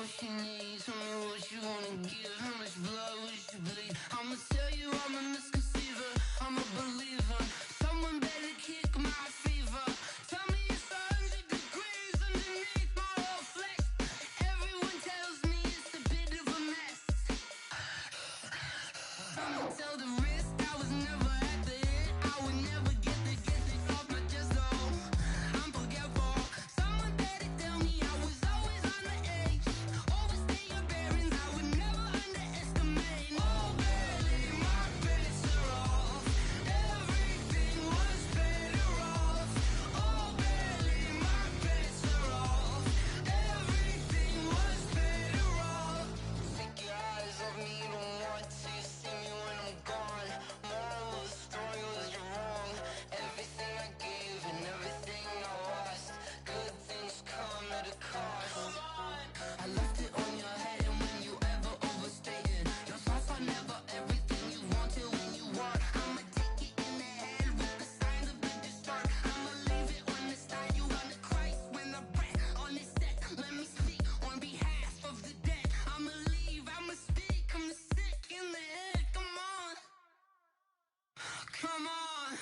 what she needs. Tell me what you wanna give. How much blood would you bleed? I'ma tell you I'm a misconceiver. I'm a believer. Someone better kick my fever. Tell me it's 100 degrees underneath my whole flesh. Everyone tells me it's a bit of a mess. I'ma tell the risk I was never at the hit. I would never get this off my chest though. I'm forgetful. Someone better tell me I was always on the edge. Overstay your bearings, I would never underestimate. Oh, barely, my bets are off. Everything was better off. Oh, barely, my bets are off. Everything was better off. Take your eyes off me, don't want to see me when I'm gone. Moral of the story was you're wrong. Everything I gave and everything I lost. Good things come at a cost. I left it on your head, and when you ever overstay it, your thoughts are never everything you wanted when you want. I'ma take it in the head with the signs of the distort. I'ma leave it on the side. You on the Christ when the breath on this set. Let me speak on behalf of the dead. I'ma leave, I'ma speak. I'm sick in the head. Come on, come on.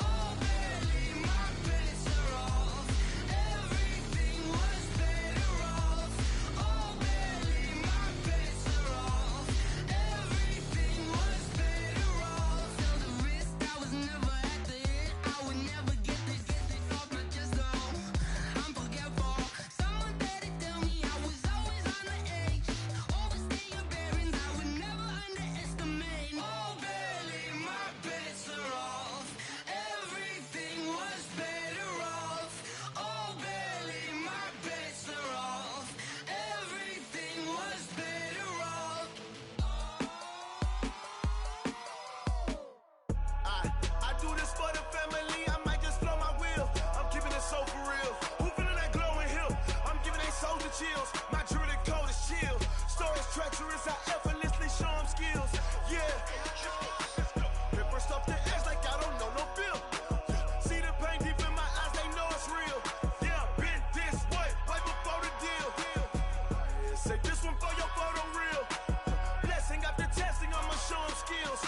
Oh, barely, my bets are off. Everything was better off. Oh, barely, my bets are off. Everything was better off. Tell the risk I was never at the hit. I would never get this off my chest though. I'm forgetful. Someone better tell me I was always on the edge. Overstay your bearings, I would never underestimate. Oh, barely, my bets are off. Everything was better off. Oh, barely, my bets are off. Everything was better off. I do this for the family, I might just blow my wheel. I'm keeping it so for real. Who feeling that glowing hill? I'm giving they souls the chills. My jewelry code is chill. Stories treacherous, I effortlessly show them skills. Yeah. Paper stuff the edge like I don't know no bill. See the pain deep in my eyes, they know it's real. Yeah, been this way, right before the deal. Say this one for your photo reel. Blessing after testing, I'ma show them skills.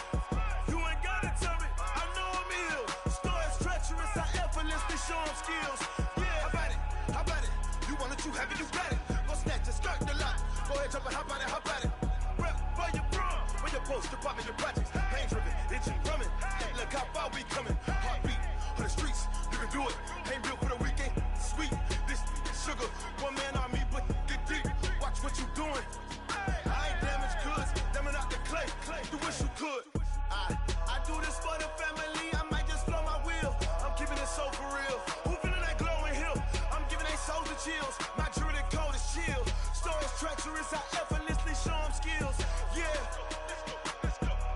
You ain't gotta tell me, I know I'm ill. Stories treacherous, I effortlessly show them skills. Yeah, how about it? How about it? You want it, you have it, you got it. Go snatch it, skirt the lot. Go ahead, jump it, how about it? How about it? Rep for your brum, for your post, your pop, and your projects. Pain driven, itching, drumming. Look how far we coming. Heartbeat on the streets, you can do it. Ain't built for the weekend. Sweet, this sugar, one man army, but get deep. Watch what you doing. I ain't damaged goods, damn it out the clay. You wish you could. I do this for the family, I might just blow my wheel. I'm keeping it so for real. Who feeling that glowing hill? I'm giving they souls the chills. My jewelry code is chill. Stories treacherous, I effortlessly show them skills. Yeah.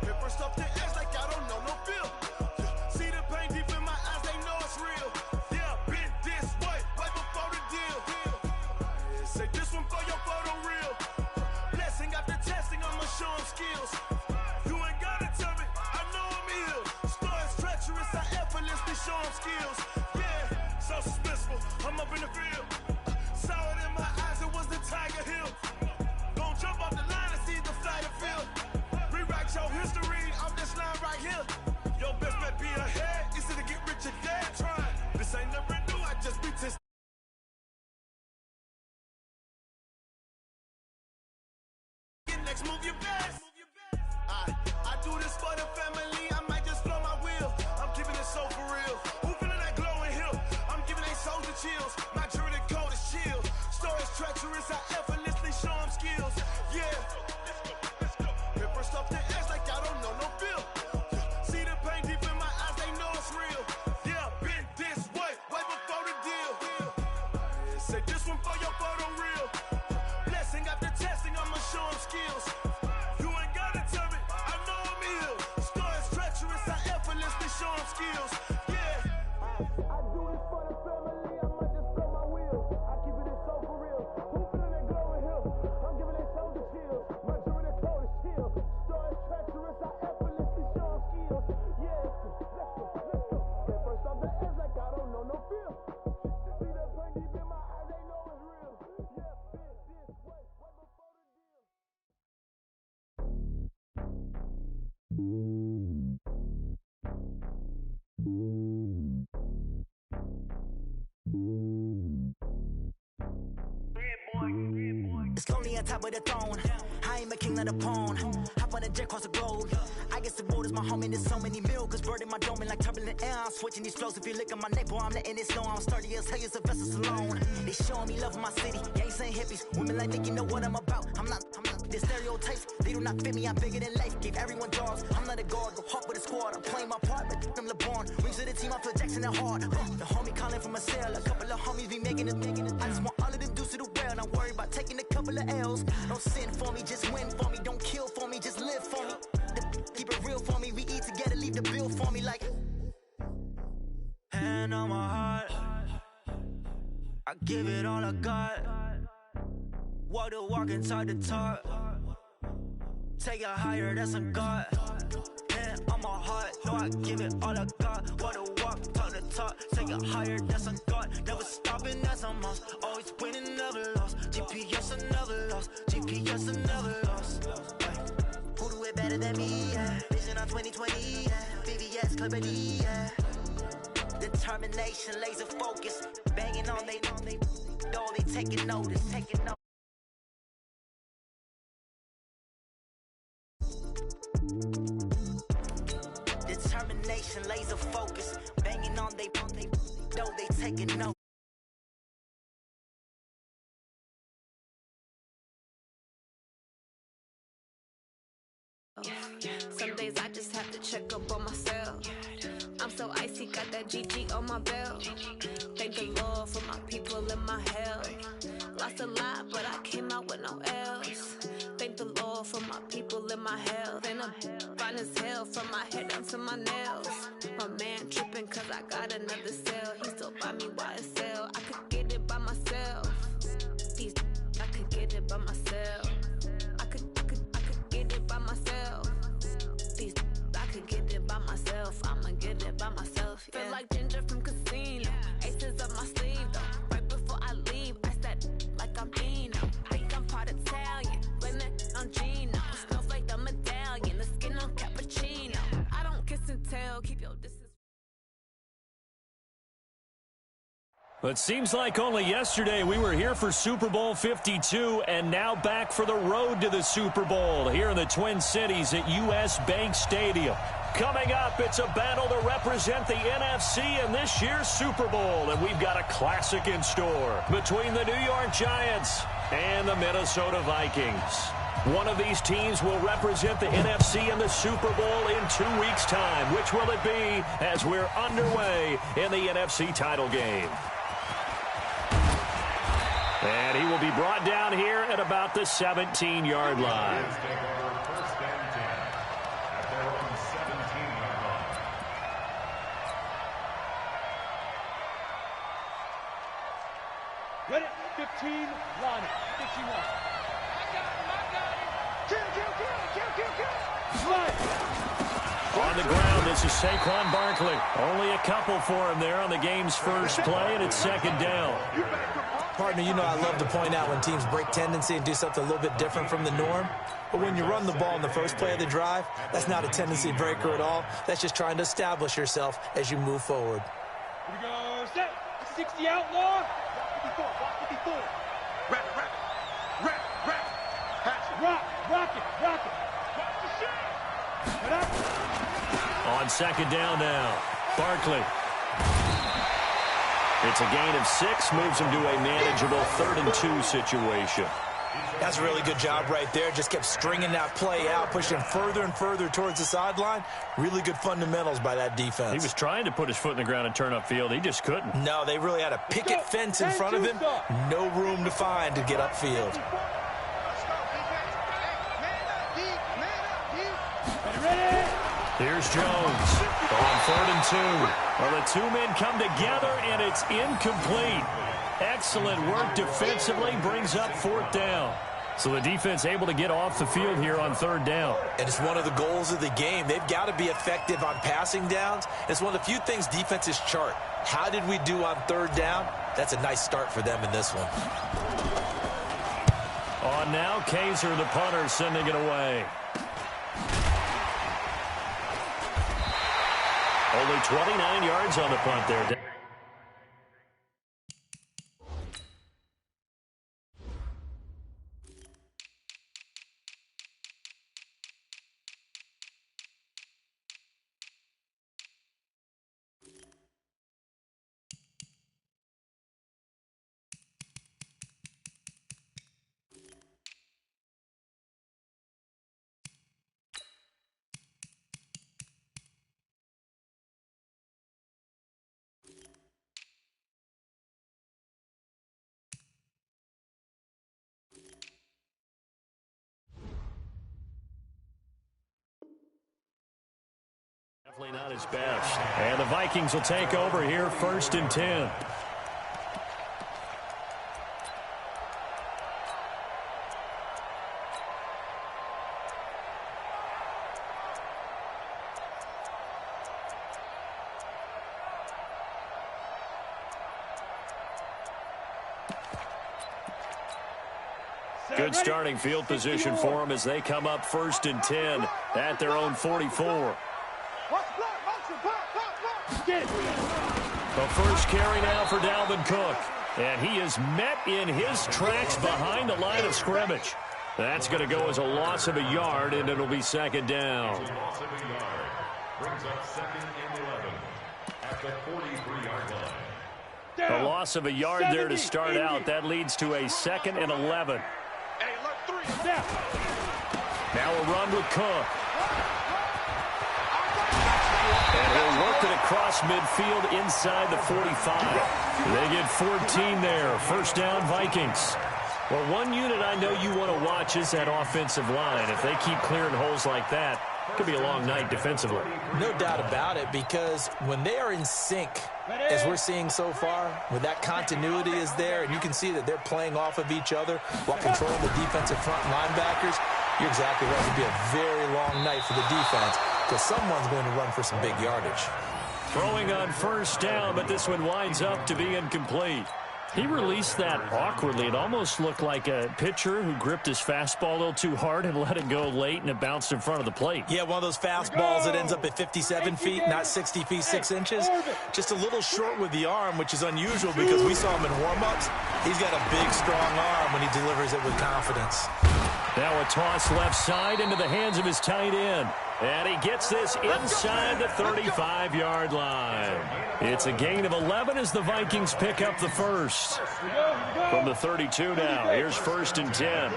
Paper stuff the edge like I don't know no bill. See the pain deep in my eyes, they know it's real. Yeah, been this way, right before the deal. Say this one for your photo reel. Blessing after testing, I'ma show them skills. You ain't gotta tell me, I know I'm ill. Stories treacherous, I effortlessly show them skills. Yeah, so suspenseful, I'm up in the field. Saw it in my eyes, it was the Tiger Hill. Gon' jump off the line and see the flight of field. Rewrite your history off this line right here. Your best bet be ahead, easy to get rich or dead trying. This ain't never new, I just be testing. Next move your best. I do this for the family, I might just blow my wheel. I'm keeping it so for real. Who feeling that glowing hill? I'm giving they souls the chills. My jewelry code is chill. Stories treacherous, I effortlessly show them skills. Yeah. Paper stuff the edge like I don't know no bill. See the pain deep in my eyes, they know it's real. Yeah, been this way, right before the deal. Say this one for your photo reel. Blessing after testing, I'ma show them skills. You ain't gotta tell me, I know I'm ill. Stories on top of the throne. I ain't a king of the pawn. Hop on a jet across the globe. I guess the world is my home and there's so many mil. Cause bird in my dome and like turbulent air. I'm switching these flows. If you look at my neck, boy, I'm letting it slow. I'm sturdy as hell, as a vessel alone. They showing me love in my city. Gangs and hippies. Women like Nick, you know what I'm about. I'm not the stereotypes. They do not fit me. I'm bigger than life. Give everyone jobs. I'm not a guard. Go hard with a squad. I'm playing my part, but I'm LeBron. Rings of the team, I feel Jackson and hard. The homie calling from a cell. A couple of homies be making it. I just want all of them dudes to do well. Not worry about taking a couple of L's. Don't sin for me, just win for me. Don't kill for me, just live for me. Keep it real for me. We eat together, leave the bill for me like. Hand on my heart, I give it all I got. Walk the walk and talk the talk. Take it higher, that's a God. Hand on my heart, no, I give it all I got. Walk the walk, talk the talk. Take it higher, that's a God. Never stopping, that's a must. Always winning, never lost. GPS, I never lost. GPS, I never lost. Who do it better than me? Yeah. Vision on 2020. Yeah. VVS, Clarity. Yeah. Determination, laser focus. Banging on they know they taking notice. Determination, laser focus. Banging on they know they taking notice. Some days I just have to check up on myself. I'm so icy, got that GG on my belt. Thank the Lord for my people and my health. Lost a lot, but I came out with no else. Thank the Lord for my people and my health. And I'm fine as hell from my head down to my nails. My man tripping cause I got another cell. He still buy me YSL. I could get it by myself. I could get it by myself. I could get it by myself. I could get it by myself. I'ma get it by myself. Yeah. Feel like Ginger from Casino. Aces up my sleeve though. Right before I leave, I said like I'm Dino. Think I'm part Italian. Blame it on Gino. Smells like the medallion. The skin on cappuccino. I don't kiss and tell. Keep your distance. It seems like only yesterday we were here for Super Bowl 52 and now back for the road to the Super Bowl here in the Twin Cities at US Bank Stadium. Coming up, it's a battle to represent the NFC in this year's Super Bowl, and we've got a classic in store between the New York Giants and the Minnesota Vikings. One of these teams will represent the NFC in the Super Bowl in 2 weeks' time. Which will it be as we're underway in the NFC title game? And he will be brought down here at about the 17-yard line. Ready, 15, line it, 51. On the ground, this is Saquon Barkley. Only a couple for him there on the game's first play, and it's second down. Partner, you know I love to point out when teams break tendency and do something a little bit different from the norm. But when you run the ball in the first play of the drive, that's not a tendency breaker at all. That's just trying to establish yourself as you move forward. Here we go, set, 60 outlaw. 54, 54. Rock it. Watch the shot. Get up. On second down now, Barkley. It's a gain of 6, moves him to a manageable 3rd and 2 situation. That's a really good job right there. Just kept stringing that play out, pushing further and further towards the sideline. Really good fundamentals by that defense. He was trying to put his foot in the ground and turn upfield. He just couldn't. No, they really had a picket fence in front of him. No room to find to get upfield. Here's Jones on 3rd and 2. Well, the two men come together, and it's incomplete. Excellent work defensively, brings up 4th down. So the defense able to get off the field here on 3rd down. And it's one of the goals of the game. They've got to be effective on passing downs. It's one of the few things defenses chart. How did we do on 3rd down? That's a nice start for them in this one. On now, Kaiser, the punter, sending it away. Only 29 yards on the punt there. Definitely not his best. And the Vikings will take over here, 1st and 10. Good starting field position for them as they come up 1st and 10 at their own 44. The first carry now for Dalvin Cook. And he is met in his tracks behind the line of scrimmage. That's going to go as a loss of a yard, and it'll be 2nd down. Loss of a yard brings up 2nd and 11 at the 43-yard line. A loss of a yard there to start out. That leads to a 2nd and 11. Now a run with Cook. And he'll work it across midfield inside the 45. They get 14 there. 1st down, Vikings. Well, one unit I know you want to watch is that offensive line. If they keep clearing holes like that, it could be a long night defensively. No doubt about it, because when they are in sync, as we're seeing so far, when that continuity is there, and you can see that they're playing off of each other while controlling the defensive front linebackers, you're exactly right. It'll be a very long night for the defense because someone's going to run for some big yardage. Throwing on 1st down, but this one winds up to be incomplete. He released that awkwardly. It almost looked like a pitcher who gripped his fastball a little too hard and let it go late, and it bounced in front of the plate. Yeah, one of those fastballs that ends up at 57 feet, not 60 feet, 6 inches. Just a little short with the arm, which is unusual because we saw him in warm-ups. He's got a big, strong arm when he delivers it with confidence. Now a toss left side into the hands of his tight end. And he gets this inside the 35-yard line. It's a gain of 11 as the Vikings pick up the first. From the 32 now, here's 1st and 10.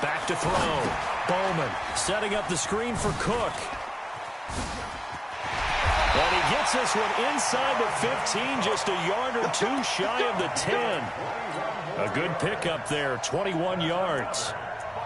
Back to throw. Bowman setting up the screen for Cook. And he gets this one inside the 15, just a yard or two shy of the 10. A good pickup there, 21 yards.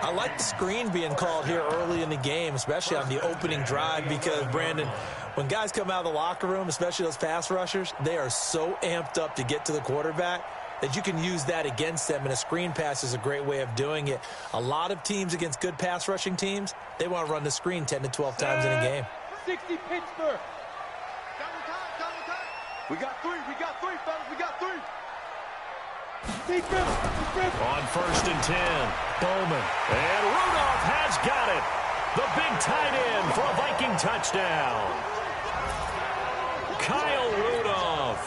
I like the screen being called here early in the game, especially on the opening drive, because, Brandon, when guys come out of the locker room, especially those pass rushers, they are so amped up to get to the quarterback that you can use that against them, and a screen pass is a great way of doing it. A lot of teams against good pass rushing teams, they want to run the screen 10 to 12 times in a game. 60 Pittsburgh. We got three, fellas, we got three. On 1st and 10, Bowman. And Rudolph has got it. The big tight end for a Viking touchdown. Kyle Rudolph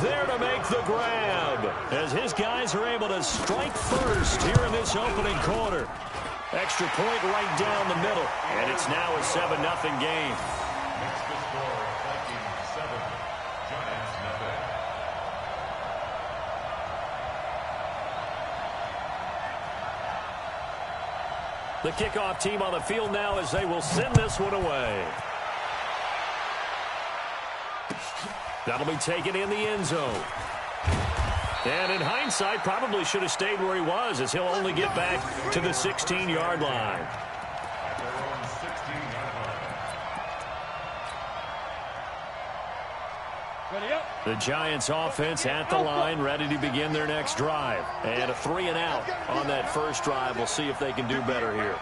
there to make the grab as his guys are able to strike first here in this opening quarter. Extra point right down the middle, and it's now a 7-0 game. Makes the score Vikings 7, Giants nothing. The kickoff team on the field now as they will send this one away. That'll be taken in the end zone. And in hindsight, probably should have stayed where he was, as he'll only get back to the 16-yard line. At their own 16-yard line. Ready up. The Giants offense at the line, ready to begin their next drive. And a 3-and-out on that first drive. We'll see if they can do better here.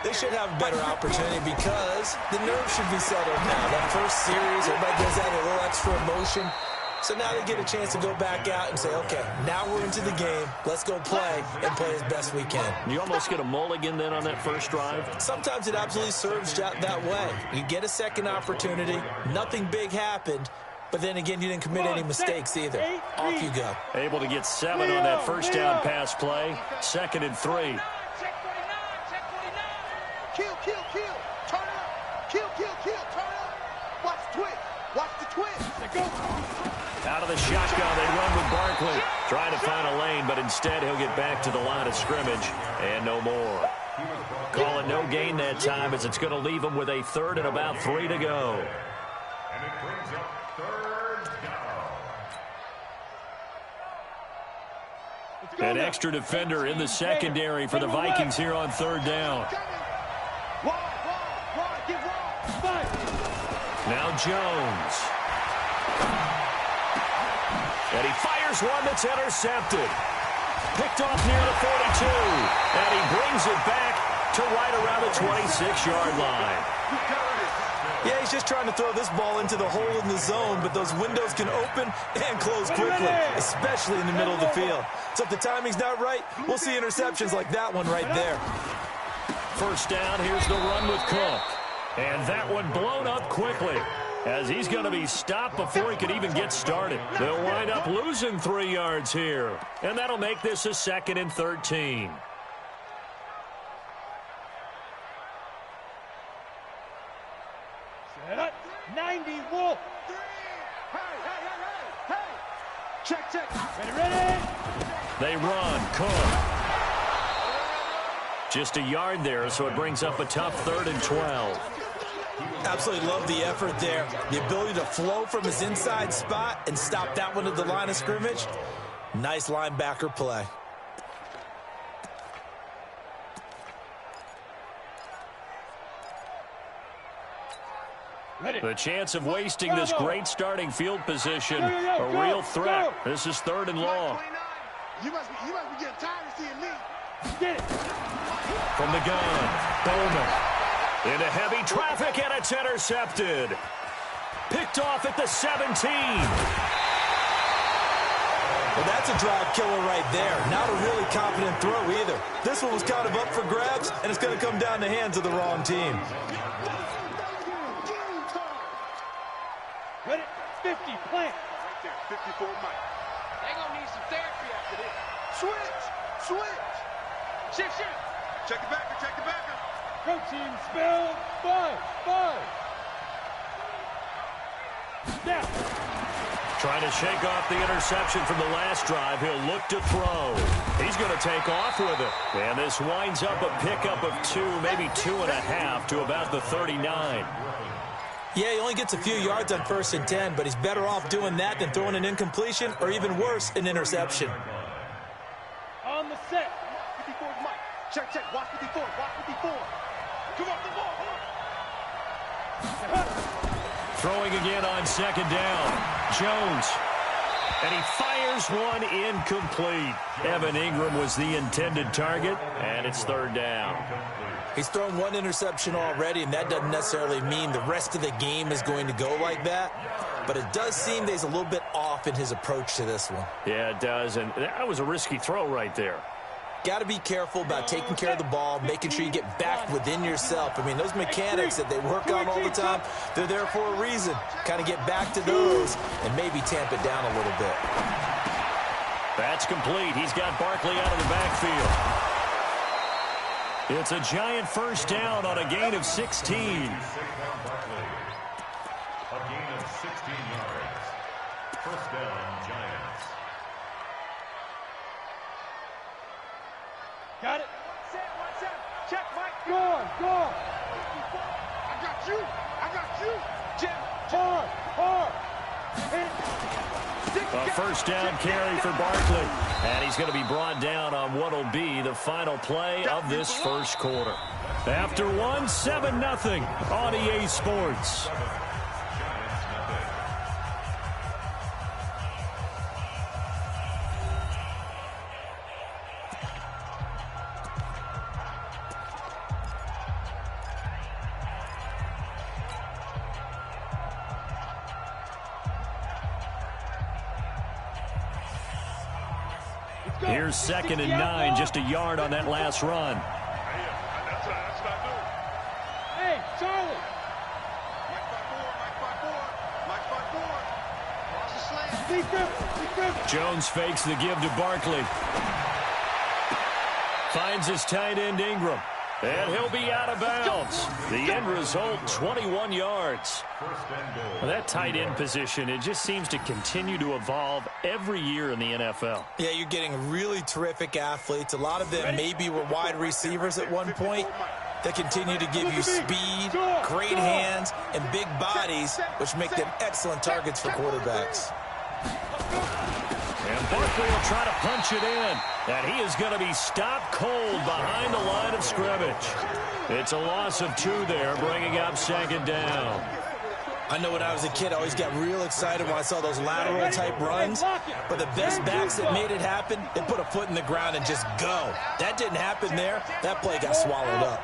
They should have a better opportunity because the nerves should be settled now. That first series, everybody gives that a little extra emotion. So now they get a chance to go back out and say, okay, now we're into the game. Let's go play and play as best we can. You almost get a mulligan then on that first drive? Sometimes it absolutely serves that way. You get a second opportunity. Nothing big happened. But then again, you didn't commit any mistakes either. Off you go. Able to get 7 on that first down pass play. 2nd and 3. Check 49, check 49. Kill, kill, kill. Turn up. Kill, kill, kill. Turn up. Watch the twist. Watch the twist. Let go. Out of the shotgun, they run with Barkley. Trying to find a lane, but instead he'll get back to the line of scrimmage. And no more. Call it no gain that time, as it's going to leave him with a 3rd and about 3 to go. And it brings up 3rd down. An extra defender in the secondary for the Vikings here on 3rd down. Now Jones. And he fires one that's intercepted. Picked off near the 42. And he brings it back to right around the 26-yard line. Yeah, he's just trying to throw this ball into the hole in the zone, but those windows can open and close quickly, especially in the middle of the field. So if the timing's not right, we'll see interceptions like that one right there. First down, here's the run with Cook. And that one blown up quickly, as he's going to be stopped before he could even get started. They'll wind up losing 3 yards here, and that'll make this a 2nd and 13. Set up. 90 Wolf. Hey. Check. Ready. They run. Cook. Just a yard there, so it brings up a tough 3rd and 12. Absolutely love the effort there. The ability to flow from his inside spot and stop that one at the line of scrimmage. Nice linebacker play. The chance of wasting this great starting field position, a real threat. This is 3rd and long. You must be getting tired of seeing me. Get it. From the gun, Bowman. Into heavy traffic, and it's intercepted. Picked off at the 17. Well, that's a drive killer right there. Not a really confident throw either. This one was kind of up for grabs, and it's going to come down the hands of the wrong team. Ready? 50, plant. Right there, 54 Mike. They gonna need some therapy after this. Switch. Shift. Check the backer. Go team, spell 5. Down. Trying to shake off the interception from the last drive. He'll look to throw. He's going to take off with it. And this winds up a pickup of 2, maybe 2.5 to about the 39. Yeah, he only gets a few yards on 1st and 10, but he's better off doing that than throwing an incompletion or even worse, an interception. On the set. 54 Mike. Check. Watch 54. Come on, the ball. Throwing again on 2nd down. Jones. And he fires one incomplete. Evan Ingram was the intended target, and it's 3rd down. He's thrown one interception already, and that doesn't necessarily mean the rest of the game is going to go like that. But it does seem that he's a little bit off in his approach to this one. Yeah, it does, and that was a risky throw right there. Got to be careful about taking care of the ball, making sure you get back within yourself. I mean, those mechanics that they work on all the time, they're there for a reason. Kind of get back to those and maybe tamp it down a little bit. That's complete. He's got Barkley out of the backfield. It's a giant first down on a gain of 16. A gain of 16 yards. First down, Giants. Got it. One set. Check, Mike. Go on. I got you. Jim. Hard. A first down carry for Barkley. And he's going to be brought down on what will be the final play of this first quarter. After 7-0 on EA Sports. Here's 2nd and 9, just a yard on that last run. That's what I do. Hey, Charlie. Mike 5-4. Jones fakes the give to Barkley. Finds his tight end Ingram. And he'll be out of bounds. The end result, 21 yards. Well, that tight end position, it just seems to continue to evolve every year in the NFL. Yeah, you're getting really terrific athletes. A lot of them maybe were wide receivers at one point that continue to give you speed, great hands, and big bodies, which make them excellent targets for quarterbacks. And Barkley will try to punch it in. And he is going to be stopped cold behind the line of scrimmage. It's a loss of 2 there, bringing up 2nd down. I know when I was a kid, I always got real excited when I saw those lateral-type runs. But the best backs that made it happen, they put a foot in the ground and just go. That didn't happen there. That play got swallowed up.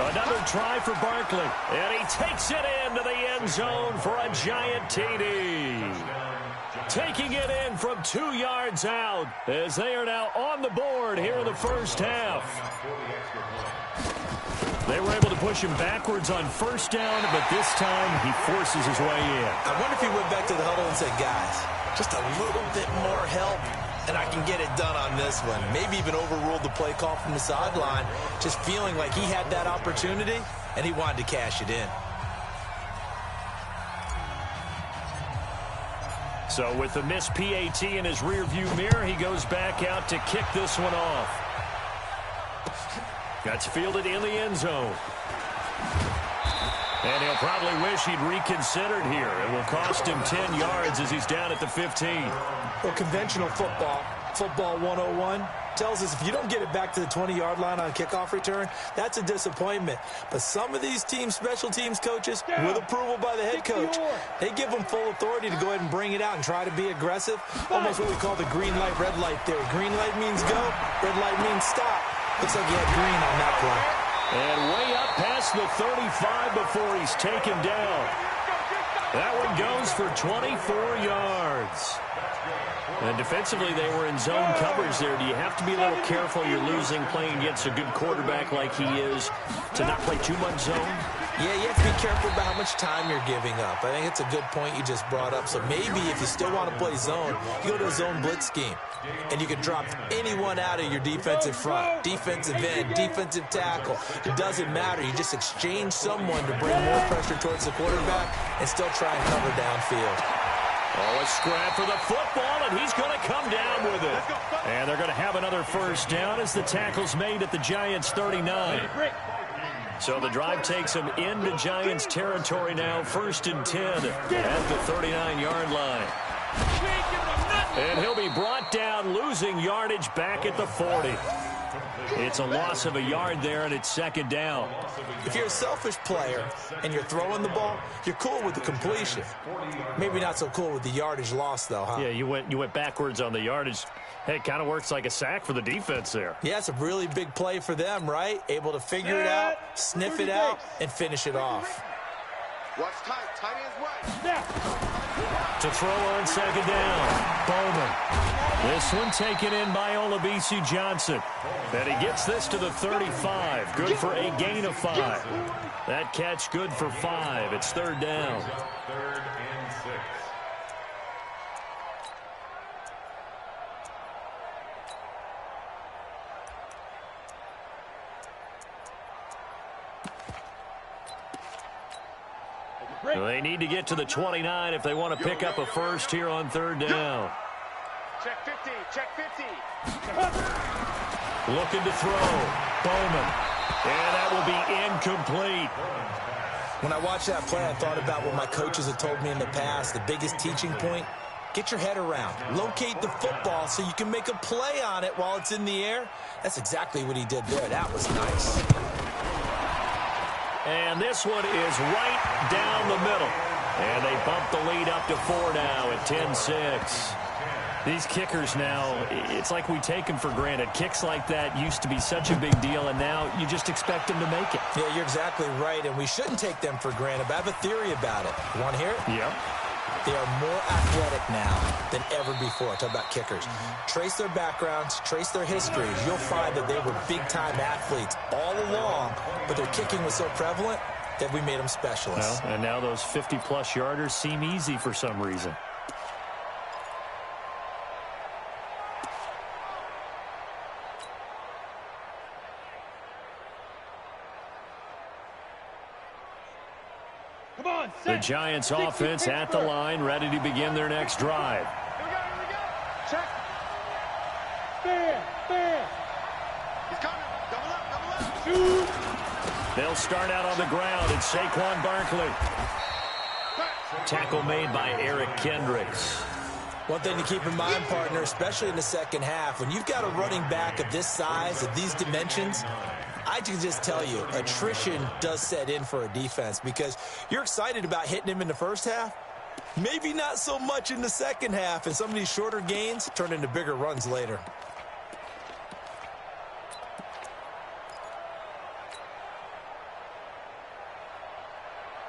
Another try for Barkley, and he takes it into the end zone for a giant TD. Taking it in from 2 yards out as they are now on the board here in the first half. They were able to push him backwards on first down, but this time he forces his way in. I wonder if he went back to the huddle and said, guys, just a little bit more help, and I can get it done on this one. Maybe even overruled the play call from the sideline, just feeling like he had that opportunity, and he wanted to cash it in. So with the missed PAT in his rearview mirror, he goes back out to kick this one off. That's fielded in the end zone. And he'll probably wish he'd reconsidered here. It will cost him 10 yards as he's down at the 15. Well, conventional football 101, tells us if you don't get it back to the 20-yard line on kickoff return, that's a disappointment. But some of these team special teams coaches, with approval by the head coach, they give them full authority to go ahead and bring it out and try to be aggressive. Almost what we call the green light, red light theory. Green light means go, red light means stop. Looks like he had green on that play. And way up past the 35 before he's taken down. That one goes for 24 yards. And defensively, they were in zone coverage there. Do you have to be a little careful? You're losing playing against a good quarterback like he is to not play too much zone? Yeah, you have to be careful about how much time you're giving up. I think it's a good point you just brought up. So maybe if you still want to play zone, you go to a zone blitz scheme. And you can drop anyone out of your defensive front, defensive end, defensive tackle. It doesn't matter. You just exchange someone to bring more pressure towards the quarterback and still try and cover downfield. Oh, a scrap for the football, and he's going to come down with it. And they're going to have another first down as the tackle's made at the Giants' 39. So the drive takes him into Giants territory now, 1st and 10 at the 39-yard line. And he'll be brought down, losing yardage back at the 40. It's a loss of a yard there, and it's 2nd down. If you're a selfish player and you're throwing the ball, you're cool with the completion. Maybe not so cool with the yardage loss, though, huh? Yeah, you went backwards on the yardage. Hey, it kind of works like a sack for the defense there. Yeah, it's a really big play for them, right? Able to figure it out, sniff it out, and finish it off. Watch tight end's way. To throw on 2nd down, Bowman. This one taken in by Olabisi Johnson. And he gets this to the 35. Good for a gain of 5. That catch good for 5. It's 3rd down. 3rd and 6. They need to get to the 29 if they want to pick up a first here on 3rd down. Check 50, check 50. Looking to throw. Bowman. And that will be incomplete. When I watched that play, I thought about what my coaches have told me in the past. The biggest teaching point, get your head around. Locate the football so you can make a play on it while it's in the air. That's exactly what he did there. That was nice. And this one is right down the middle. And they bump the lead up to 4 now at 10-6. These kickers now, it's like we take them for granted. Kicks like that used to be such a big deal, and now you just expect them to make it. Yeah, you're exactly right, and we shouldn't take them for granted. But I have a theory about it. You want to hear it? Yep. They are more athletic now than ever before. Talk about kickers. Trace their backgrounds, trace their histories. You'll find that they were big-time athletes all along, but their kicking was so prevalent that we made them specialists. Well, and now those 50-plus yarders seem easy for some reason. The Giants offense at the line, ready to begin their next drive. Here we go. Check. Fair. He's coming. Double up. They'll start out on the ground, and Saquon Barkley. Tackle made by Eric Kendricks. One thing to keep in mind, partner, especially in the second half, when you've got a running back of this size, of these dimensions, I can just tell you, attrition does set in for a defense because you're excited about hitting him in the first half. Maybe not so much in the second half, and some of these shorter gains turn into bigger runs later.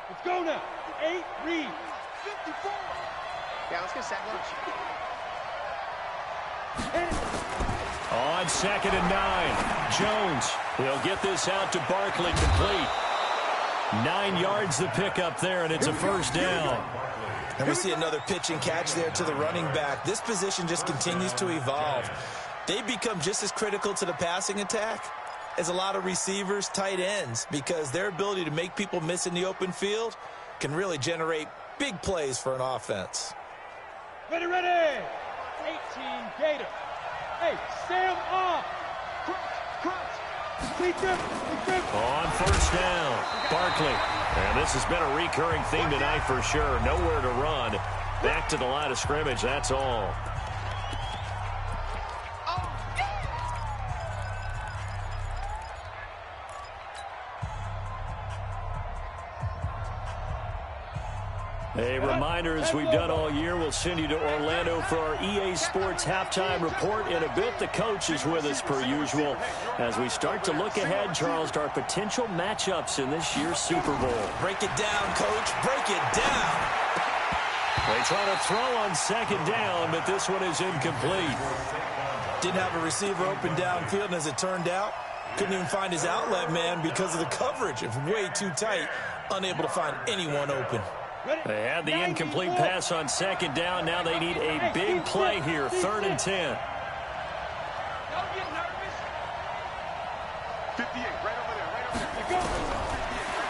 Let's go now. 8 reads. 54. Yeah, let's get set lunch. On 2nd and 9, Jones. He'll get this out to Barkley, complete. 9 yards the pickup there, and it's a first down. And we see another pitch and catch there to the running back. This position just continues to evolve. They become just as critical to the passing attack as a lot of receivers, tight ends, because their ability to make people miss in the open field can really generate big plays for an offense. Ready, ready. 18 Gator. Hey, Sam off. On first down, Barkley. And this has been a recurring theme tonight for sure. Nowhere to run. Back to the line of scrimmage, that's all. A reminder, as we've done all year, we'll send you to Orlando for our EA Sports halftime report in a bit. The coach is with us per usual as we start to look ahead, Charles, to our potential matchups in this year's Super Bowl. Break it down, Coach. Break it down. They try to throw on 2nd down, but this one is incomplete. Didn't have a receiver open downfield, and as it turned out, couldn't even find his outlet man because of the coverage. It's way too tight, unable to find anyone open. They had the incomplete pass on 2nd down. Now they need a big play here, 3rd and 10. Don't get nervous. 58, right over there.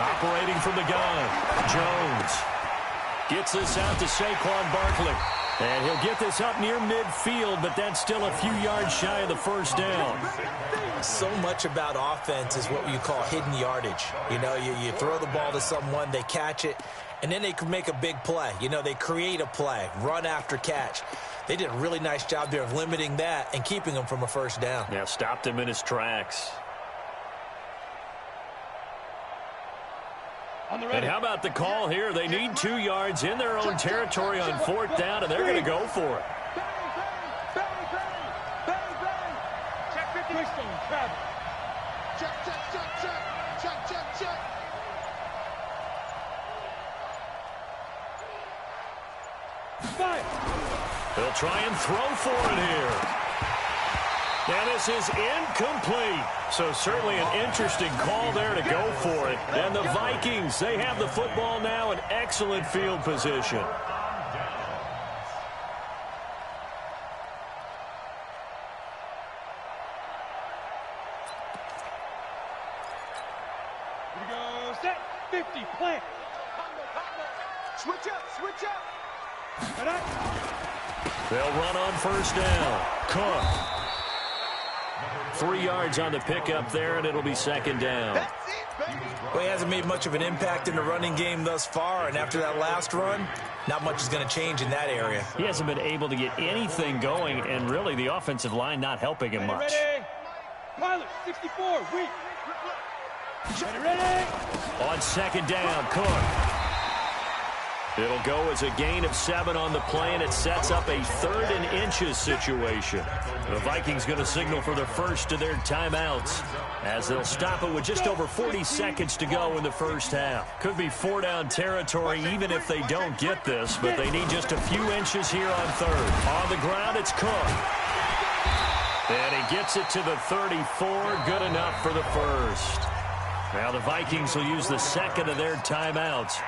Operating from the gun, Jones gets this out to Saquon Barkley. And he'll get this up near midfield, but that's still a few yards shy of the first down. So much about offense is what you call hidden yardage. You know, you throw the ball to someone, they catch it, and then they can make a big play. You know, they create a play, run after catch. They did a really nice job there of limiting that and keeping him from a first down. Yeah, stopped him in his tracks. And how about the call here? They need 2 yards in their own territory on 4th down, and they're going to go for it. They'll try and throw for it here. And this is incomplete. So certainly an interesting call there to go for it. And the Vikings, they have the football now in excellent field position. Here we go, set, 50, plant. Switch up. They'll run on 1st down. Cook. 3 yards on the pickup there, and it'll be 2nd down. Well, he hasn't made much of an impact in the running game thus far, and after that last run, not much is going to change in that area. He hasn't been able to get anything going, and really the offensive line not helping him much. Ready. Pilot, 64, weak. Ready. On 2nd down, Cook. It'll go as a gain of 7 on the play, and it sets up a 3rd and inches situation. The Vikings going to signal for the first of their timeouts as they'll stop it with just over 40 seconds to go in the first half. Could be 4-down territory even if they don't get this, but they need just a few inches here on 3rd. On the ground, it's Cook. And he gets it to the 34, good enough for the first. Now the Vikings will use the 2nd of their timeouts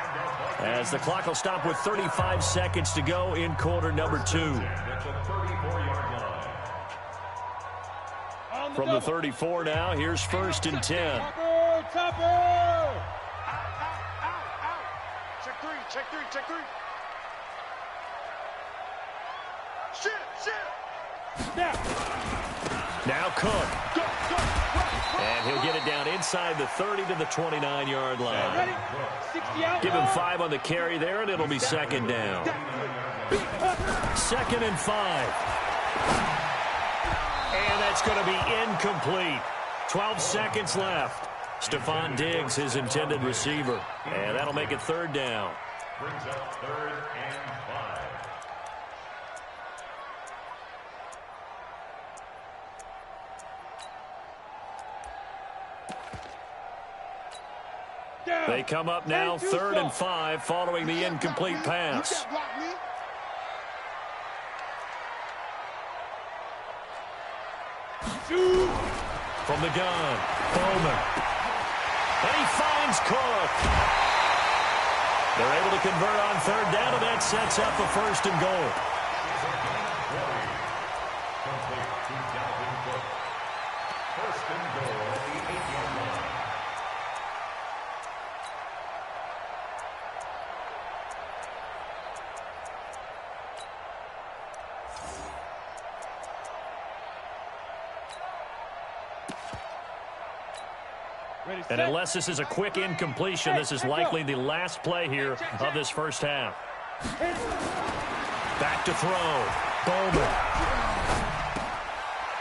as the clock will stop with 35 seconds to go in quarter number 2. From the 34 now, here's 1st and 10. Topper. Check three. Shit. Now Cook. And he'll get it down inside the 30 to the 29-yard line. Ready? 60 out. Give him 5 on the carry there, and it'll be 2nd down. 2nd and 5. And that's going to be incomplete. 12 seconds left. Stephon Diggs, his intended receiver. And that'll make it third down. Brings up 3rd and 5. They come up now 3rd and 5 following the incomplete pass. From the gun, Bowman. And he finds Cook. They're able to convert on 3rd down, and that sets up a 1st and goal. First and goal at the 8-yard line. And unless this is a quick incompletion, this is likely the last play here of this first half. Back to throw. Bowman.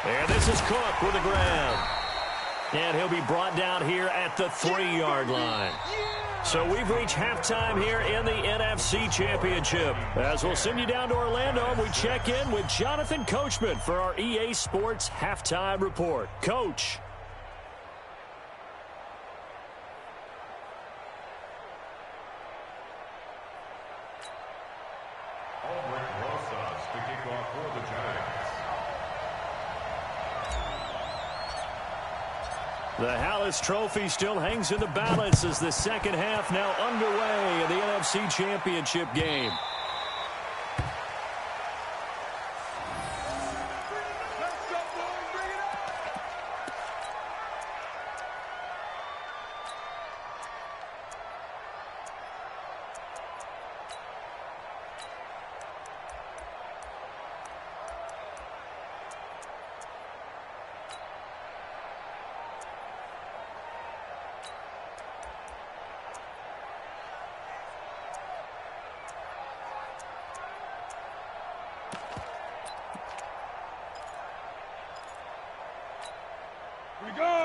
And this is Cook with the grab. And he'll be brought down here at the 3-yard line. So we've reached halftime here in the NFC Championship. As we'll send you down to Orlando, we check in with Jonathan Coachman for our EA Sports Halftime Report. Coach. The Hallis Trophy still hangs in the balance as the second half now underway in the NFC Championship game.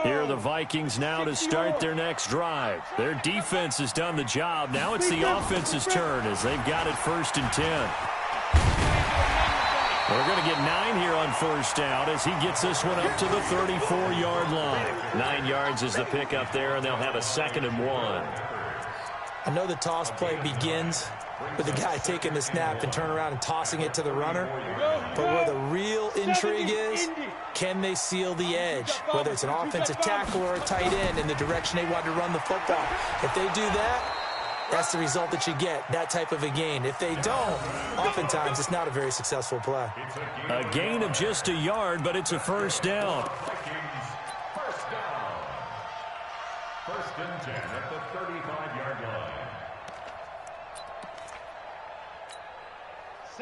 Here are the Vikings now to start their next drive. Their defense has done the job. Now it's the offense's turn as they've got it 1st and 10. They're going to get 9 here on 1st down as he gets this one up to the 34-yard line. 9 yards is the pickup there, and they'll have a 2nd and 1. I know the toss play begins with the guy taking the snap and turn around and tossing it to the runner. But where the real intrigue is, can they seal the edge? Whether it's an offensive tackle or a tight end in the direction they want to run the football. If they do that, that's the result that you get, that type of a gain. If they don't, oftentimes it's not a very successful play. A gain of just a yard, but it's a 1st down. First down. 1st and 10 at the 35-yard line.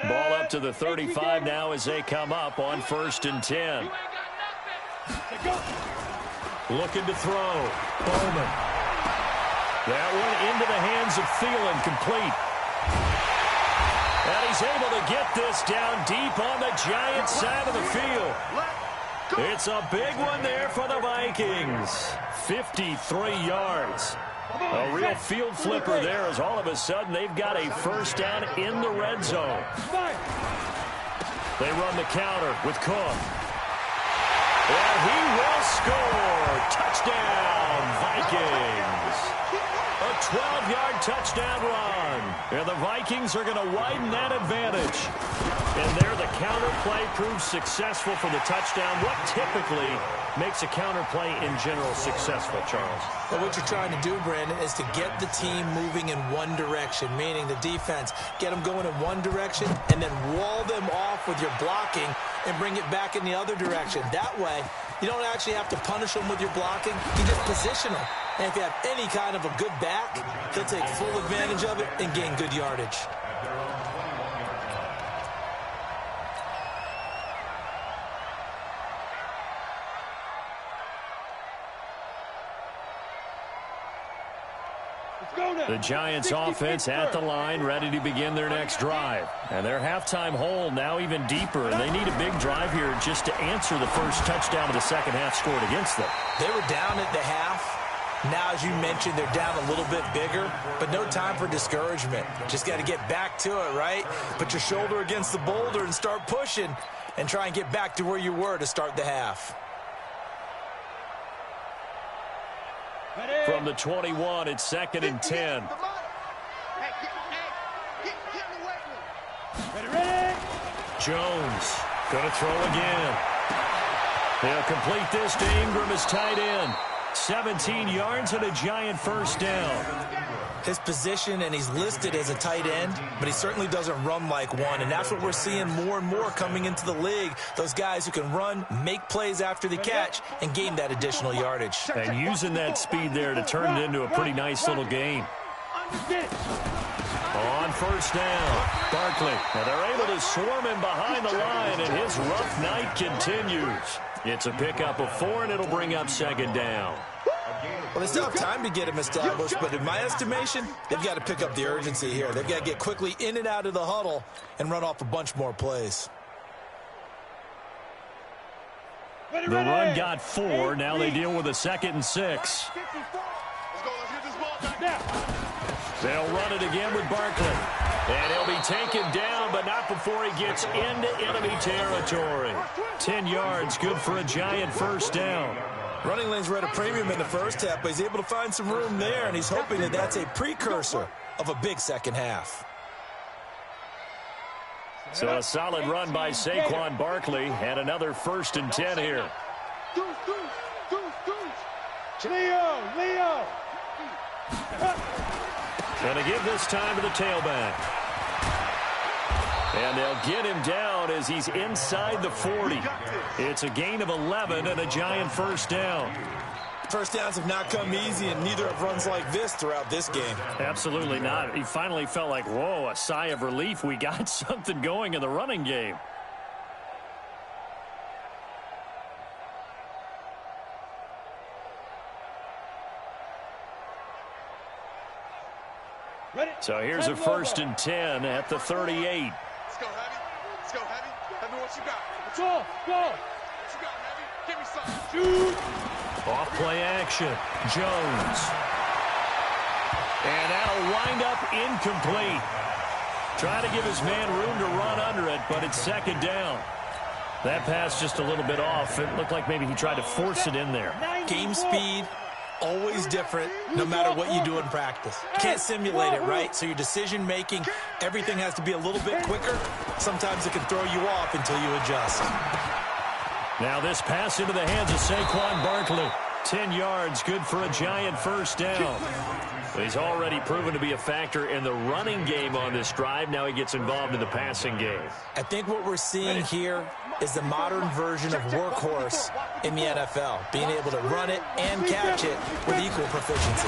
Ball up to the 35 now as they come up on 1st and 10. Looking to throw. Bowman. That one into the hands of Thielen, complete. And he's able to get this down deep on the Giants side of the field. It's a big one there for the Vikings. 53 yards. A real field flipper there as all of a sudden they've got a 1st down in the red zone. They run the counter with Cook. And he will score. Touchdown, Vikings. A 12-yard touchdown run. And the Vikings are going to widen that advantage. And there the counter play proves successful for the touchdown. What typically makes a counter play in general successful, Charles? But what you're trying to do, Brandon, is to get the team moving in one direction, meaning the defense, get them going in one direction and then wall them off with your blocking and bring it back in the other direction. That way, you don't actually have to punish them with your blocking. You just position them. And if you have any kind of a good back, they'll take full advantage of it and gain good yardage. The Giants offense at the line, ready to begin their next drive. And their halftime hole now even deeper, and they need a big drive here just to answer the first touchdown of the second half scored against them. They were down at the half. Now, as you mentioned, they're down a little bit bigger, but no time for discouragement. Just got to get back to it, right? Put your shoulder against the boulder and start pushing and try and get back to where you were to start the half. From the 21, it's 2nd and 10. Jones going to throw again. They'll complete this to Ingram as tight end. 17 yards and a Giant first down. His position, and he's listed as a tight end, but he certainly doesn't run like one, and that's what we're seeing more and more coming into the league. Those guys who can run, make plays after the catch, and gain that additional yardage. And using that speed there to turn it into a pretty nice little game. On first down, Barkley. Now they're able to swarm him behind the line, and his rough night continues. It's a pickup of 4, and it'll bring up 2nd down. Well, they still have time to get him established, but in my estimation, they've got to pick up the urgency here. They've got to get quickly in and out of the huddle and run off a bunch more plays. The run got 4. Now they deal with a 2nd and 6. They'll run it again with Barkley. And he'll be taken down, but not before he gets into enemy territory. 10 yards, good for a Giant first down. Running lanes were at a premium in the first half, but he's able to find some room there, and he's hoping that that's a precursor of a big second half. So a solid run by Saquon Barkley, and another 1st and 10 here. Leo! Going to give this time to the tailback. And they'll get him down as he's inside the 40. It's a gain of 11 and a Giant first down. First downs have not come easy, and neither have runs like this throughout this game. Absolutely not. He finally felt like, whoa, a sigh of relief. We got something going in the running game. So here's a 1st and 10 at the 38. Let's go, Heavy. Let's go, Heavy. Heavy, what you got? Go. What you got, Heavy? Give me something. Shoot. Off play action. Jones. And that'll wind up incomplete. Trying to give his man room to run under it, but it's 2nd down. That pass just a little bit off. It looked like maybe he tried to force it in there. Game speed, always different, no matter what you do in practice. Can't simulate it, right? So your decision-making, everything has to be a little bit quicker. Sometimes it can throw you off until you adjust. Now this pass into the hands of Saquon Barkley. 10 yards, good for a Giant first down. He's already proven to be a factor in the running game on this drive. Now he gets involved in the passing game. I think what we're seeing here is the modern version of workhorse in the NFL, being able to run it and catch it with equal proficiency.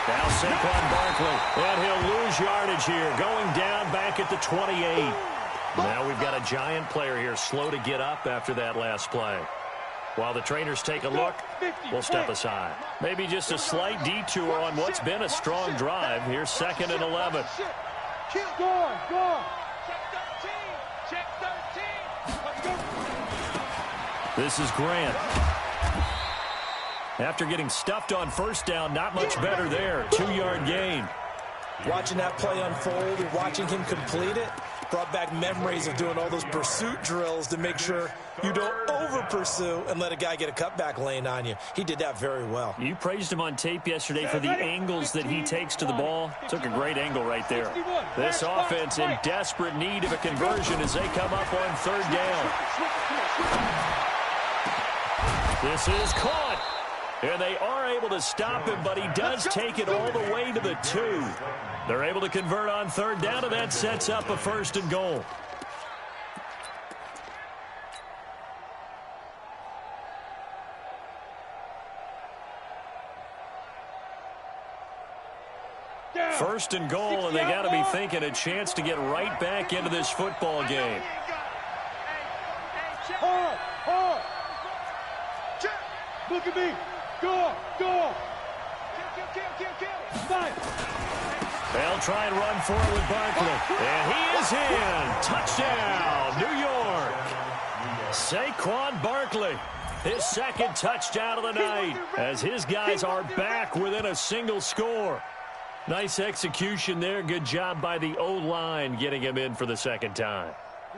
Now Saquon Barkley, and he'll lose yardage here, going down back at the 28. Now we've got a Giant player here slow to get up after that last play. While the trainers take a look, we'll step aside. Maybe just a slight detour on what's been a strong drive. Here's 2nd and 11. Go. Check 13. Let's go. This is Grant. After getting stuffed on first down, not much better there. 2-yard gain. Watching that play unfold and watching him complete it brought back memories of doing all those pursuit drills to make sure you don't over-pursue and let a guy get a cutback lane on you. He did that very well. You praised him on tape yesterday for the angles that he takes to the ball. Took a great angle right there. This offense in desperate need of a conversion as they come up on 3rd down. This is caught. And they are able to stop him, but he does take it all the way to the 2. They're able to convert on 3rd down, and that sets up a 1st and goal. First and goal, and they got to be thinking a chance to get right back into this football game. Look at me. Go. Kill. They'll try and run for it with Barkley. And he is in. Touchdown, New York. Saquon Barkley, his second touchdown of the night, as his guys are back within a single score. Nice execution there. Good job by the O-line getting him in for the second time.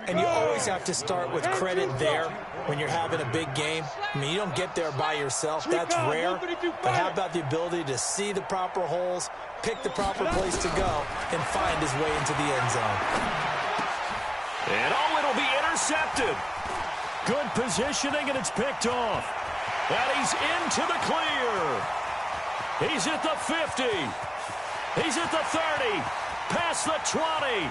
And you always have to start with credit there when you're having a big game. I mean, you don't get there by yourself. That's rare. But how about the ability to see the proper holes, pick the proper place to go, and find his way into the end zone? And it'll be intercepted. Good positioning, and it's picked off. And he's into the clear. He's at the 50. He's at the 30. Past the 20.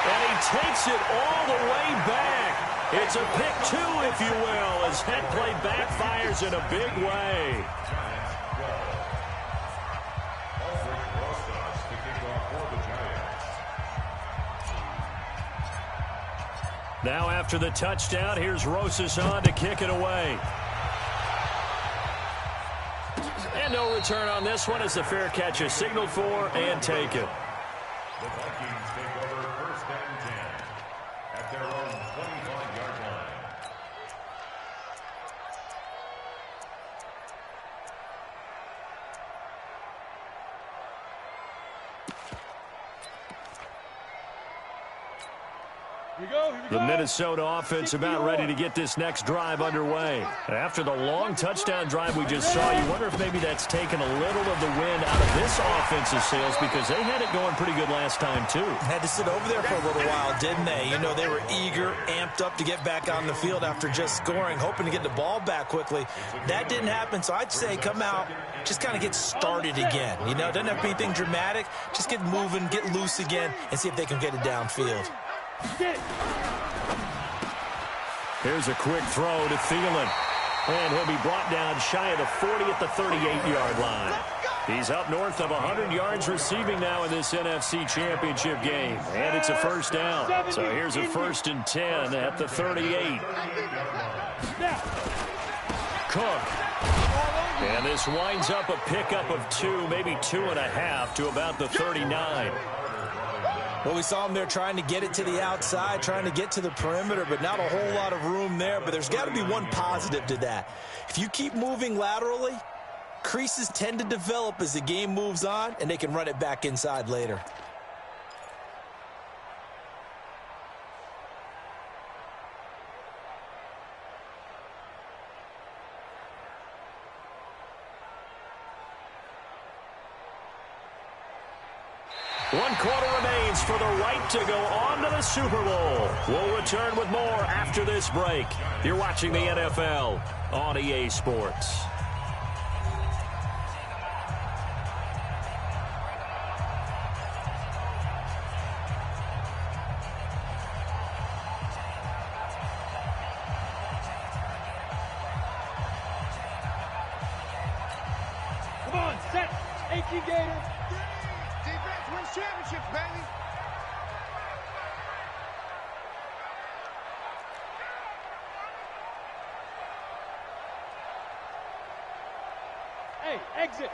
And he takes it all the way back. It's a pick two, if you will, as head play backfires in a big way. Now after the touchdown, here's Rosas on to kick it away. And no return on this one as the fair catch is signaled for and taken. The Vikings take over first and 10 at their own 25-yard line. The Minnesota offense about ready to get this next drive underway. After the long touchdown drive we just saw, you wonder if maybe that's taken a little of the wind out of this offensive sails, because they had it going pretty good last time too. Had to sit over there for a little while, didn't they? You know, they were eager, amped up to get back on the field after just scoring, hoping to get the ball back quickly. That didn't happen, so I'd say come out, just kind of get started again. You know, doesn't have to be anything dramatic. Just get moving, get loose again, and see if they can get it downfield. Here's a quick throw to Thielen. And he'll be brought down shy of the 40 at the 38-yard line. He's up north of 100 yards receiving now in this NFC Championship game. And it's a first down. So here's a 1st and 10 at the 38. Cook. And this winds up a pickup of 2, maybe 2.5 to about the 39. Well, we saw him there trying to get it to the outside, trying to get to the perimeter, but not a whole lot of room there. But there's got to be one positive to that. If you keep moving laterally, creases tend to develop as the game moves on, and they can run it back inside later. One quarter remains for the right to go on to the Super Bowl. We'll return with more after this break. You're watching the NFL on EA Sports. Come on, set. AGdaBully's. Defense wins championships, baby. Hey, exit.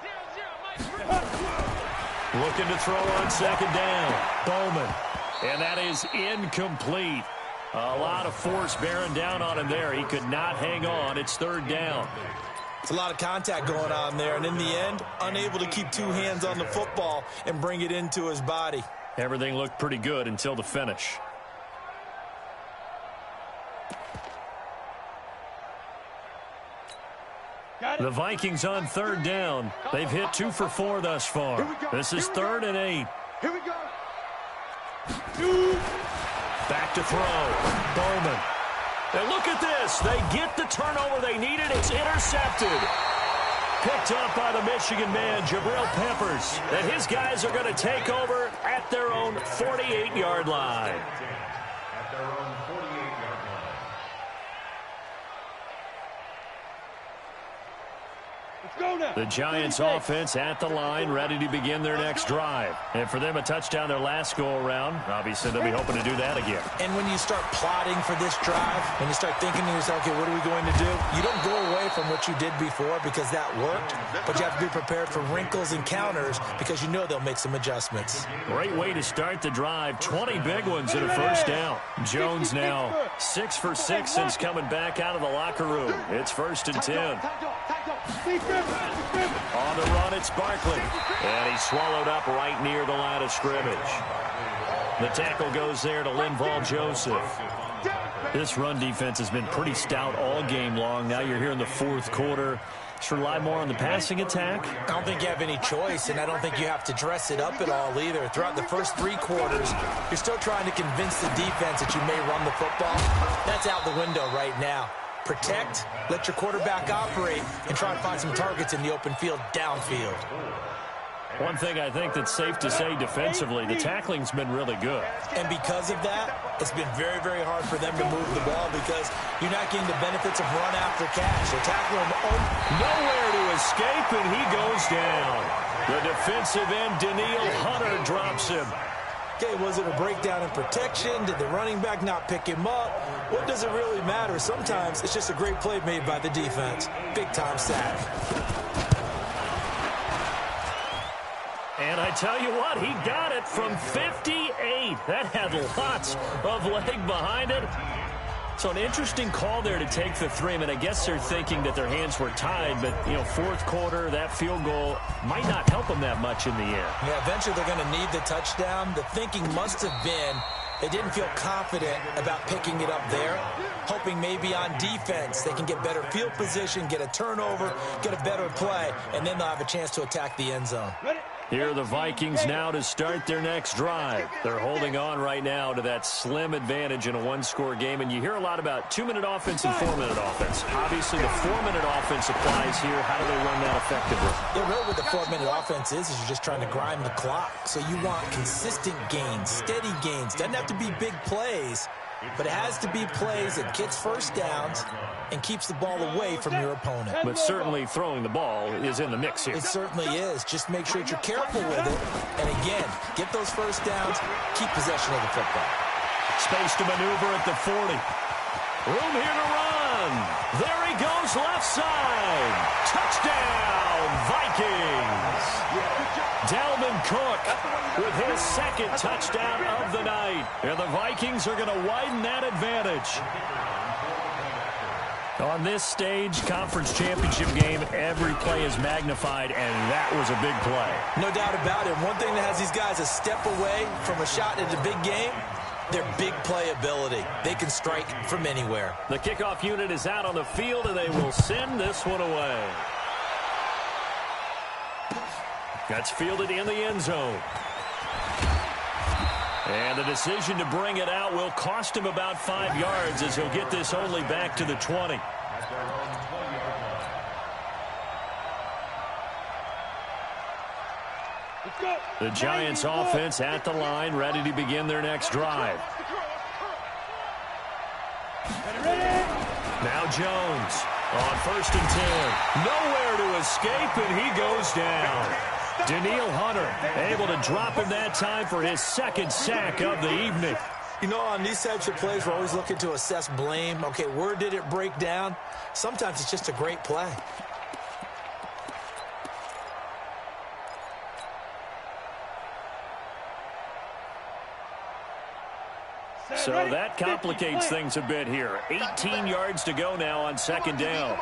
0-0, Mike. Looking to throw on second down. Bowman. And that is incomplete. A lot of force bearing down on him there. He could not hang on. It's 3rd down. It's a lot of contact going on there, and in the end, unable to keep 2 hands on the football and bring it into his body. Everything looked pretty good until the finish. The Vikings on 3rd down. They've hit 2 for 4 thus far. This is 3rd and 8. Here we go. Back to throw. Bowman. And look at this. They get the turnover they needed. It's intercepted. Picked up by the Michigan man, Jabril Peppers. And his guys are going to take over at their own 48-yard line. At their own 48-yard line. The Giants offense at the line, ready to begin their next drive. And for them, a touchdown their last go-around. Obviously, they'll be hoping to do that again. And when you start plotting for this drive, when you start thinking to yourself, okay, what are we going to do? You don't go away from what you did before because that worked, but you have to be prepared for wrinkles and counters because you know they'll make some adjustments. Great way to start the drive. 20 big ones and a first down. Jones now 6 for 6 since coming back out of the locker room. It's 1st and 10. On the run, it's Barkley. And he's swallowed up right near the line of scrimmage. The tackle goes there to Linval Joseph. This run defense has been pretty stout all game long. Now you're here in the 4th quarter. Just rely more on the passing attack. I don't think you have any choice, and I don't think you have to dress it up at all either. Throughout the first 3 quarters, you're still trying to convince the defense that you may run the football. That's out the window right now. Protect, let your quarterback operate, and try and find some targets in the open field downfield. One thing I think that's safe to say defensively, the tackling's been really good. And because of that, it's been very, very hard for them to move the ball because you're not getting the benefits of run after catch. They're tackling nowhere to escape, and he goes down. The defensive end, Daniil Hunter, drops him. Okay, was it a breakdown in protection? Did the running back not pick him up? What does it really matter? Sometimes it's just a great play made by the defense. Big-time sack. And I tell you what, he got it from 58. That had lots of leg behind it. So an interesting call there to take the 3. I mean, I guess they're thinking that their hands were tied, but, you know, 4th quarter, that field goal might not help them that much in the end. Yeah, eventually they're going to need the touchdown. The thinking must have been they didn't feel confident about picking it up there, hoping maybe on defense they can get better field position, get a turnover, get a better play, and then they'll have a chance to attack the end zone. Here are the Vikings now to start their next drive. They're holding on right now to that slim advantage in a 1-score game, and you hear a lot about 2-minute offense and 4-minute offense. Obviously, the 4-minute offense applies here. How do they run that effectively? Yeah, really what the 4-minute offense is you're just trying to grind the clock. So you want consistent gains, steady gains. Doesn't have to be big plays, but it has to be plays that gets first downs and keeps the ball away from your opponent. But certainly throwing the ball is in the mix here. It certainly is. Just make sure that you're careful with it. And again, get those first downs, keep possession of the football. Space to maneuver at the 40. Room here to run. There he goes, left side. Touchdown, Vikings. Dalvin Cook with his 2nd touchdown of the night. And the Vikings are going to widen that advantage. On this stage, conference championship game, every play is magnified, and that was a big play. No doubt about it. One thing that has these guys a step away from a shot at a big game, their big play ability. They can strike from anywhere. The kickoff unit is out on the field, and they will send this one away. That's fielded in the end zone. And the decision to bring it out will cost him about 5 yards as he'll get this only back to the 20. The Giants offense at the line, ready to begin their next drive. Now Jones on 1st and 10. Nowhere to escape, and he goes down. Daniil Hunter able to drop him that time for his 2nd sack of the evening. You know, on these types of plays, we're always looking to assess blame. Okay, where did it break down? Sometimes it's just a great play. So that complicates things a bit here. 18 yards to go now on 2nd down.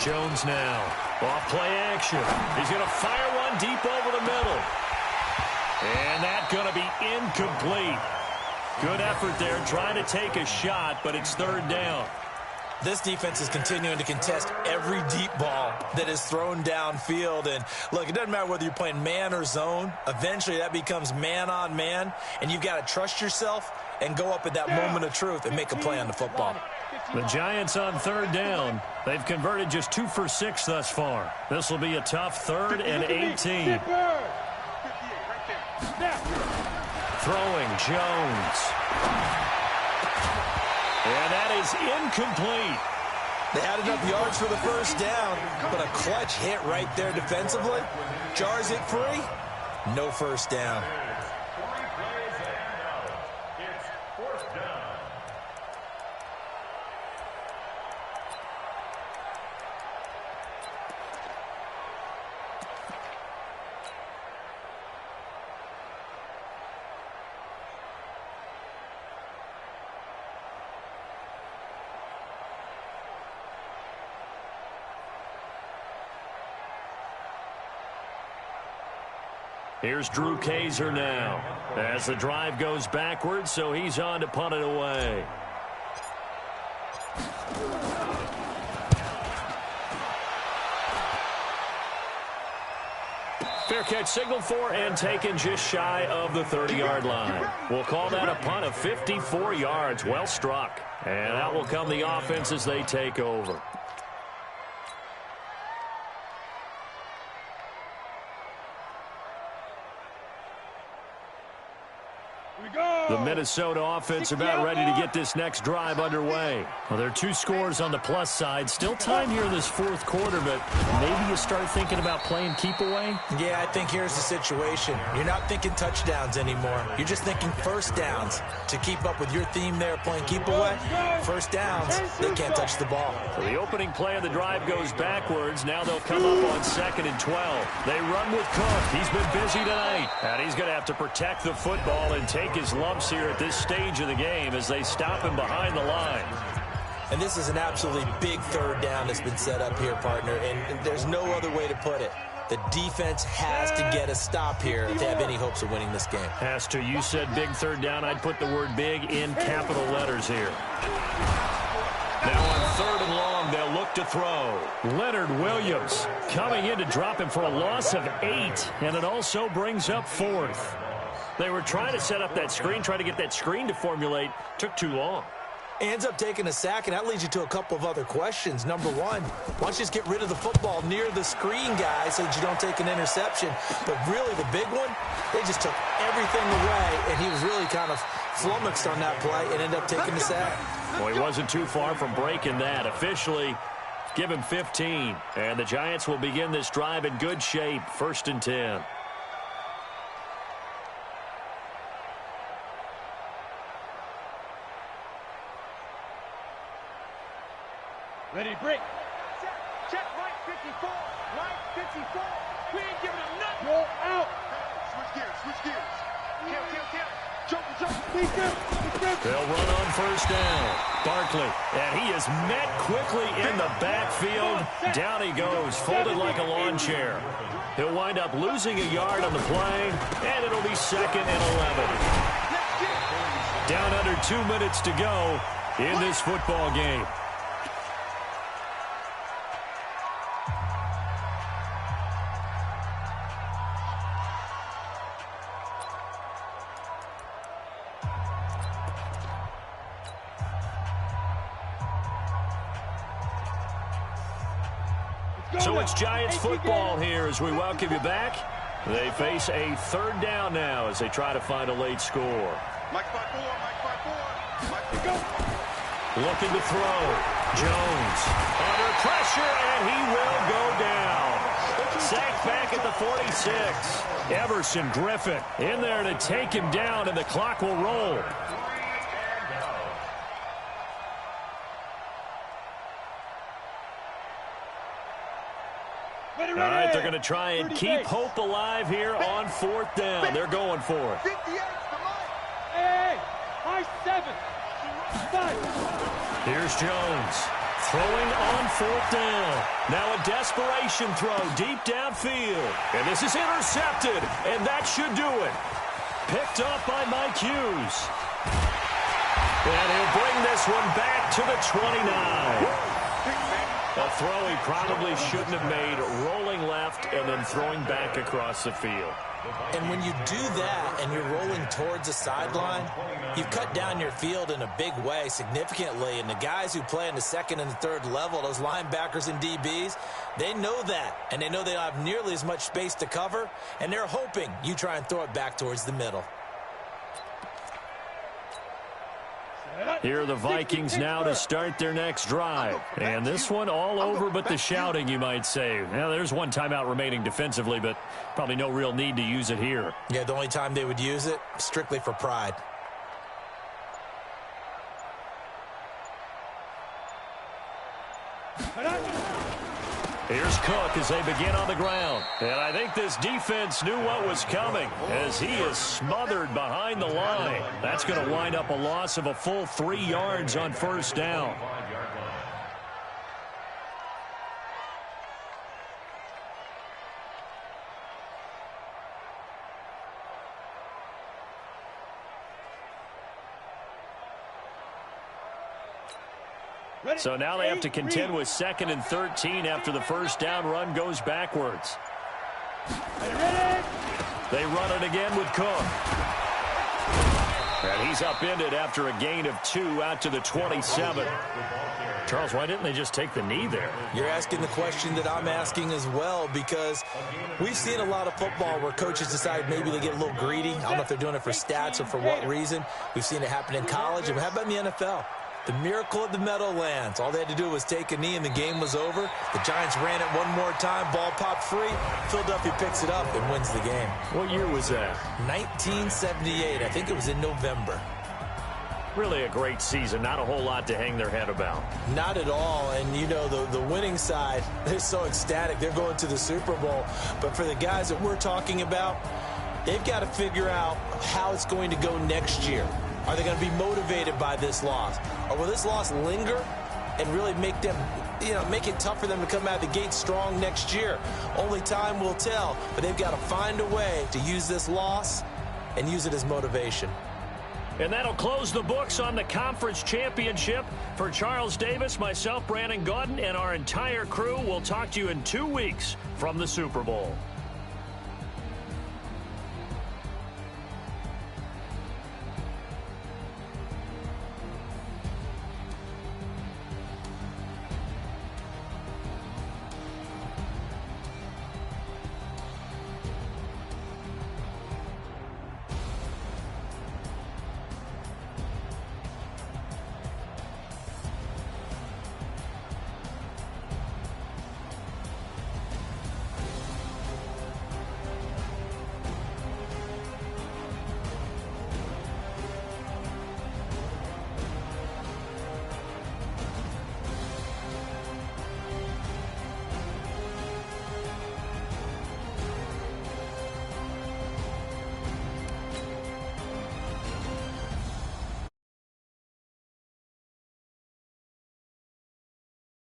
Jones now. Off play action. He's going to fire one deep over the middle. And that's going to be incomplete. Good effort there, trying to take a shot, but it's 3rd down. This defense is continuing to contest every deep ball that is thrown downfield. And, look, it doesn't matter whether you're playing man or zone. Eventually that becomes man on man, and you've got to trust yourself and go up at that moment of truth and make a play on the football. The Giants on 3rd down. They've converted just 2 for 6 thus far. This will be a tough 3rd and 18. Throwing Jones. And that is incomplete. They had enough yards for the first down, but a clutch hit right there defensively. Jars it free. No first down. It's fourth down. Here's Drew Kaiser now as the drive goes backwards, so he's on to punt it away. Fair catch signaled for and taken just shy of the 30-yard line. We'll call that a punt of 54 yards. Well struck. And out will come the offense as they take over. The Minnesota offense about ready to get this next drive underway. Well, there are 2 scores on the plus side. Still time here in this fourth quarter, but maybe you start thinking about playing keep away? Yeah, I think here's the situation. You're not thinking touchdowns anymore. You're just thinking first downs. To keep up with your theme there, playing keep away, first downs, they can't touch the ball. So the opening play of the drive goes backwards. Now they'll come up on 2nd and 12. They run with Cook. He's been busy tonight. And he's going to have to protect the football and take his lumps here at this stage of the game as they stop him behind the line. And this is an absolutely big third down that's been set up here, partner, and there's no other way to put it. The defense has to get a stop here if they have any hopes of winning this game. Has to. You said big third down. I'd put the word big in capital letters here. Now on 3rd and long, they'll look to throw. Leonard Williams coming in to drop him for a loss of 8, and it also brings up 4th. They were trying to set up that screen, trying to get that screen to formulate. Took too long. Ends up taking a sack, and that leads you to a couple of other questions. Number one, why don't you just get rid of the football near the screen guy so that you don't take an interception? But really, the big one, they just took everything away, and he was really kind of flummoxed on that play and ended up taking the sack. Well, he wasn't too far from breaking that. Officially, give him 15. And the Giants will begin this drive in good shape. 1st and 10. Ready, break. Check, right 54. Right 54. We ain't giving him nothing. Roll out. Switch gears, switch gears. Kill. Jump. They'll run on 1st down. Barkley, and he is met quickly in the backfield. Down he goes, folded like a lawn chair. He'll wind up losing a yard on the play, and it'll be 2nd and 11. Down under 2 minutes to go in this football game. So it's Giants football here as we welcome you back. They face a 3rd down now as they try to find a late score. Mike 5-4. Looking to throw. Jones under pressure, and he will go down. Sacked back at the 46. Everson Griffin in there to take him down, and the clock will roll. All right, they're going to try and keep hope alive here on 4th down. They're going for it. 58's the mark. Hey, high 7. 5. Here's Jones throwing on 4th down. Now a desperation throw deep downfield. And this is intercepted, and that should do it. Picked up by Mike Hughes. And he'll bring this one back to the 29. A throw he probably shouldn't have made, rolling left and then throwing back across the field. And when you do that and you're rolling towards the sideline, you've cut down your field in a big way significantly. And the guys who play in the 2nd and 3rd level, those linebackers and DBs, they know that. And they know they don't have nearly as much space to cover. And they're hoping you try and throw it back towards the middle. Here are the Vikings now to start their next drive. And this one all over but the shouting, you might say. Now, there's one timeout remaining defensively, but probably no real need to use it here. Yeah, the only time they would use it, strictly for pride. Here's Cook as they begin on the ground. And I think this defense knew what was coming as he is smothered behind the line. That's going to wind up a loss of a full 3 yards on first down. So now they have to contend with 2nd and 13 after the first down run goes backwards. They run it again with Cook. And he's upended after a gain of 2 out to the 27. Charles, why didn't they just take the knee there? You're asking the question that I'm asking as well, because we've seen a lot of football where coaches decide maybe they get a little greedy. I don't know if they're doing it for stats or for what reason. We've seen it happen in college. And how about in the NFL? The miracle of the Meadowlands. All they had to do was take a knee and the game was over. The Giants ran it one more time. Ball popped free. Philadelphia picks it up and wins the game. What year was that? 1978. I think it was in November. Really a great season. Not a whole lot to hang their head about. Not at all. And, you know, the winning side, they're so ecstatic. They're going to the Super Bowl. But for the guys that we're talking about, they've got to figure out how it's going to go next year. Are they going to be motivated by this loss? Or will this loss linger and really make them, make it tough for them to come out of the gate strong next year? Only time will tell, but they've got to find a way to use this loss and use it as motivation. And that'll close the books on the conference championship. For Charles Davis, myself, Brandon Gaudin, and our entire crew, we'll talk to you in 2 weeks from the Super Bowl.